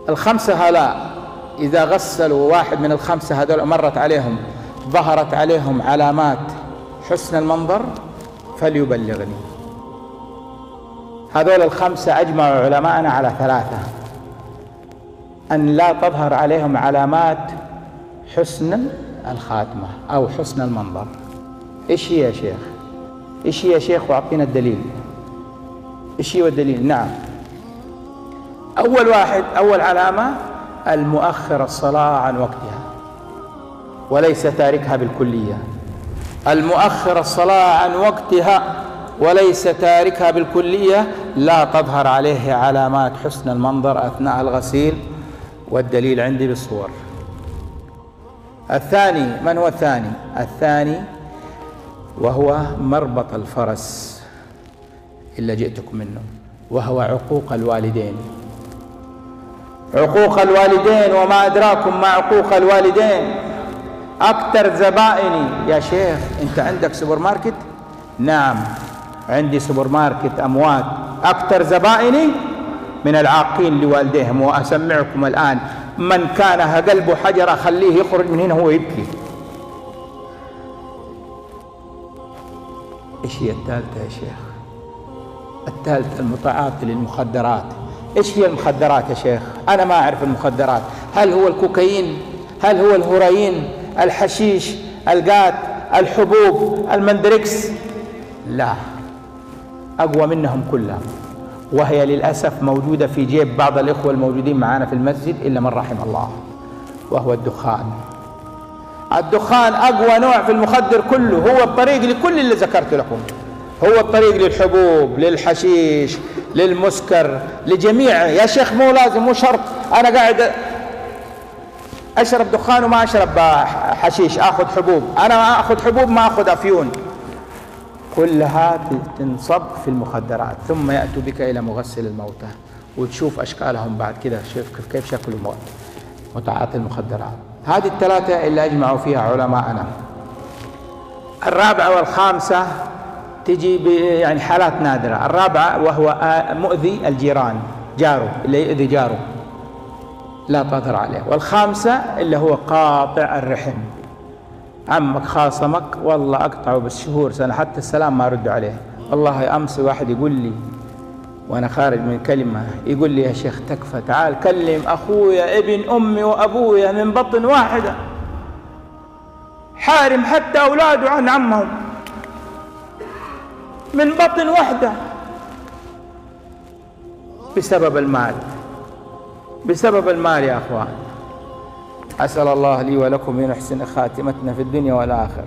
الخمسة هؤلاء إذا غسلوا واحد من الخمسة هذول ظهرت عليهم علامات حسن المنظر فليبلغني. هذول الخمسة أجمع علماءنا على 3: أن لا تظهر عليهم علامات حسن الخاتمة أو حسن المنظر. إيش هي يا شيخ؟ إيش هي يا شيخ؟ وأعطينا الدليل. إيش هو الدليل؟ نعم، أول علامة المؤخر الصلاة عن وقتها وليس تاركها بالكلية. المؤخر الصلاة عن وقتها وليس تاركها بالكلية لا تظهر عليه علامات حسن المنظر أثناء الغسيل، والدليل عندي بالصور. الثاني، من هو الثاني؟ الثاني وهو مربط الفرس إلا جئتكم منه، وهو عقوق الوالدين. عقوق الوالدين، وما أدراكم ما عقوق الوالدين. أكثر زبائني يا شيخ، أنت عندك سوبر ماركت؟ نعم عندي سوبر ماركت أموات. أكثر زبائني من العاقين لوالديهم، وأسمعكم الآن من كان قلبه حجر أخليه يخرج من هنا هو يبكي. إيش هي الثالثة يا شيخ؟ الثالثة المتعاطي للمخدرات. إيش هي المخدرات يا شيخ؟ أنا ما أعرف المخدرات. هل هو الكوكايين؟ هل هو الهيروين؟ الحشيش؟ القات؟ الحبوب؟ المندركس؟ لا، أقوى منهم كلهم، وهي للأسف موجودة في جيب بعض الإخوة الموجودين معنا في المسجد إلا من رحم الله، وهو الدخان. الدخان أقوى نوع في المخدر كله، هو الطريق لكل اللي ذكرت لكم، هو الطريق للحبوب، للحشيش، للمسكر، لجميع. يا شيخ مو لازم، مو شرط أنا قاعد أشرب دخان وما أشرب حشيش أخذ حبوب. أنا ما أخذ حبوب، ما أخذ أفيون. كلها تنصب في المخدرات، ثم يأتوا بك إلى مغسل الموتى وتشوف أشكالهم بعد كده، شوف كيف شكل متعاطي المخدرات. هذه الثلاثة اللي أجمعوا فيها علماءنا. الرابعة والخامسة تجي يعني حالات نادرة. الرابعة وهو مؤذي الجيران، جاره اللي يؤذي جاره لا تظهر عليه. والخامسة اللي هو قاطع الرحم، عمك خاصمك والله أقطعه بالشهور سنة حتى السلام ما أرد عليه. والله أمس واحد يقول لي وأنا خارج من كلمة، يقول لي يا شيخ تكفى، تعال كلم أخويا ابن أمي وأبويا من بطن واحدة، حارم حتى أولاده عن عمهم من بطن واحدة، بسبب المال، بسبب المال يا أخوان. أسأل الله لي ولكم أن يحسن خاتمتنا في الدنيا والآخرة.